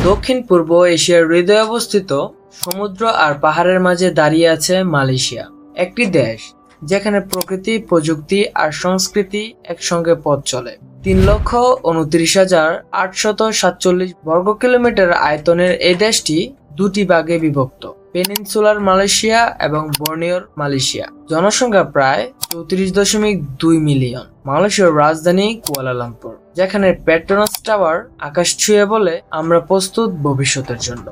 দক্ষিণ পূর্ব এশিয়ার হৃদয়ে অবস্থিত সমুদ্র আর পাহাড়ের মাঝে দাঁড়িয়ে আছে মালয়েশিয়া, একটি দেশ যেখানে প্রকৃতি, প্রযুক্তি আর সংস্কৃতি একসঙ্গে পথ চলে। 3,29,847 বর্গ কিলোমিটার আয়তনের এই দেশটি দুটি ভাগে বিভক্ত, পেনিনসুলার মালয়েশিয়া এবং বর্নিওর মালয়েশিয়া। জনসংখ্যা প্রায় 34.2 মিলিয়ন। মালয়েশিয়ার রাজধানী কুয়ালালামপুর, যেখানে পেট্রোনাস টাওয়ার আকাশ ছুঁয়ে বলে আমরা প্রস্তুত ভবিষ্যতের জন্য।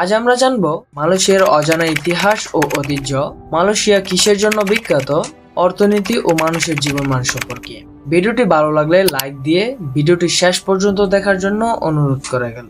আজ আমরা জানবো মালয়েশিয়ার অজানা ইতিহাস ও ঐতিহ্য, মালয়েশিয়া কিসের জন্য বিখ্যাত, অর্থনীতি ও মানুষের জীবনমান সম্পর্কে। ভিডিওটি ভালো লাগলে লাইক দিয়ে ভিডিওটি শেষ পর্যন্ত দেখার জন্য অনুরোধ করা গেল।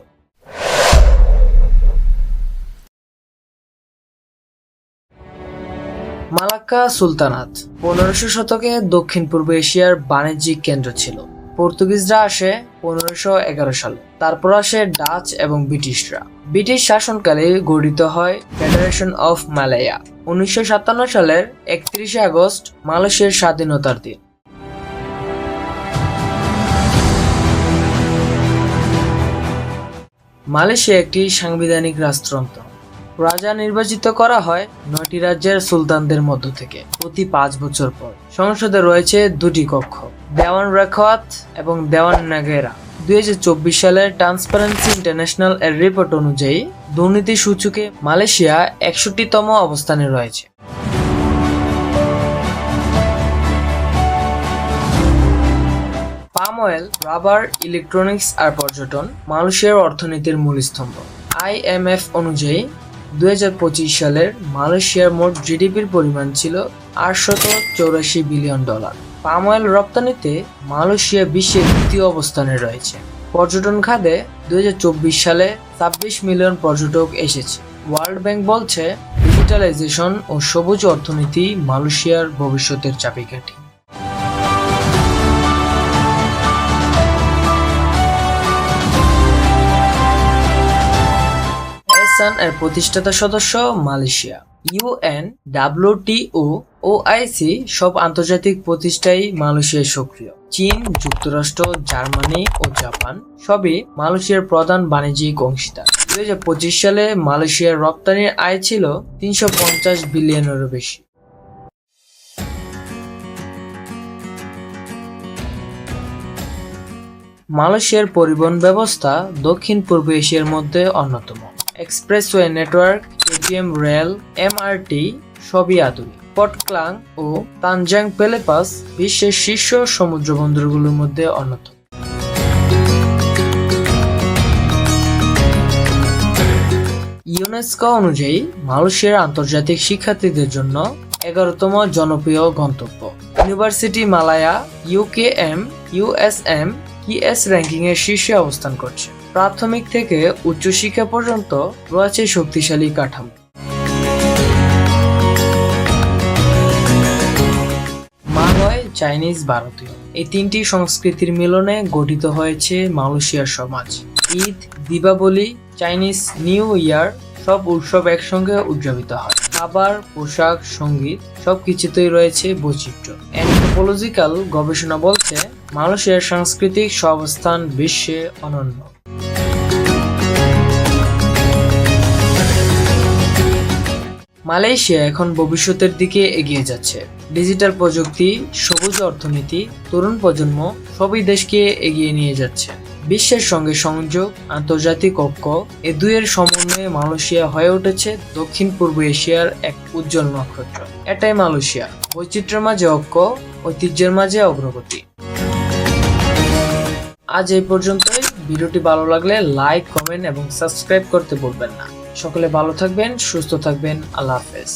মালাক্কা সুলতানাত 1500 শতকে দক্ষিণ পূর্ব এশিয়ার বাণিজ্যিক কেন্দ্র ছিল। পর্তুগিজরা আসে 1511 সালে, তারপর আসে ডাচ এবং ব্রিটিশরা। ব্রিটিশ শাসনকালে গঠিত হয় ফেডারেশন অফ মালয়া। 1957 সালের 31 আগস্ট মালয়েশিয়ার স্বাধীনতার দিন। মালয়েশিয়া একটি সাংবিধানিক রাজতন্ত্র। রাজা নির্বাচিত করা হয় 9টি রাজ্যের সুলতানদের মধ্য থেকে প্রতি 5 বছর পর। সংসদে রয়েছে 2টি কক্ষ, দেওয়ান রাখাত এবং দেওয়ান নাগেরা। 2024 সালের ট্রান্সপারেন্সি ইন্টারন্যাশনাল এর রিপোর্ট অনুযায়ী দুর্নীতি সূচকে মালয়েশিয়া 61তম অবস্থানে রয়েছে। পাম অয়েল, রাবার, ইলেকট্রনিক্স আর পর্যটন মালয়েশিয়ার অর্থনীতির মূল স্তম্ভ। IMF অনুযায়ী 2025 সালের মালয়েশিয়ার মোট জিডিপির পরিমাণ ছিল $884 বিলিয়ন। পাম অয়েল রপ্তানিতে মালয়েশিয়া বিশ্বের দ্বিতীয় অবস্থানে রয়েছে। পর্যটন খাতে 2024 সালে 26 মিলিয়ন পর্যটক এসেছে। ওয়ার্ল্ড ব্যাংক বলছে ডিজিটালাইজেশন ও সবুজ অর্থনীতি মালয়েশিয়ার ভবিষ্যতের চাবিকাঠি। এর প্রতিষ্ঠাতা সদস্য মালয়েশিয়া। UN, WTO, OIC সব আন্তর্জাতিক প্রতিষ্ঠায় মালয়েশিয়ায় সক্রিয়। চীন, যুক্তরাষ্ট্র, জার্মানি ও জাপান সবই মালয়েশিয়ার প্রধান বাণিজ্যিক অংশীদার। 2025 সালে মালয়েশিয়ার রপ্তানির আয় ছিল 350 বিলিয়নেরও বেশি। মালয়েশিয়ার পরিবহন ব্যবস্থা দক্ষিণ পূর্ব এশিয়ার মধ্যে অন্যতম। Expressway network, KTM rail, MRT সবই আধুনিক। পট ক্লাং ও তানজাং পেলেপাস বিশ্বের শীর্ষ সমুদ্র বন্দরগুলোর মধ্যে অন্যতম। ইউনেস্কো অনুযায়ী মালয়েশিয়ার আন্তর্জাতিক শিক্ষার্থীদের জন্য 11তম জনপ্রিয় গন্তব্য। University Malaya UKM, USM, KS ranking এর শীর্ষে অবস্থান করছে। প্রাথমিক থেকে উচ্চশিক্ষা পর্যন্ত রয়েছে শক্তিশালী কাঠামো। মালয়, চাইনিজ, ভারতীয় এই 3টি সংস্কৃতির মিলনে গঠিত হয়েছে মালয়েশিয়ার সমাজ। Eid, Deepavali, Chinese new year সব উৎসব একসঙ্গে উদযাপিত হয়। খাবার, পোশাক, সঙ্গীত সবকিছুতেই রয়েছে বৈচিত্র্য। অ্যানথ্রোপোলজিক্যাল গবেষণা বলছে মালয়েশিয়ার সাংস্কৃতিক সহাবস্থান বিশ্বে অনন্য। মালয়েশিয়া এখন ভবিষ্যতের দিকে এগিয়ে যাচ্ছে। ডিজিটাল প্রযুক্তি, সবুজ অর্থনীতি, তরুণ প্রজন্ম সবই দেশকে এগিয়ে নিয়ে যাচ্ছে। বিশ্বের সঙ্গে সংযোগ, আন্তর্জাতিক ঐক্য এ দুইয়ের সমন্বয়ে মালয়েশিয়া হয়ে উঠেছে দক্ষিণ পূর্ব এশিয়ার এক উজ্জ্বল নক্ষত্র। এটাই মালয়েশিয়া, বৈচিত্র্যের মাঝে ঐক্য, ঐতিহ্যের মাঝে অগ্রগতি। আজ এই পর্যন্তই। ভিডিওটি ভালো লাগলে লাইক, কমেন্ট এবং সাবস্ক্রাইব করতে ভুলবেন না। সকলে ভালো থাকবেন, সুস্থ থাকবেন। আল্লাহ হাফেজ।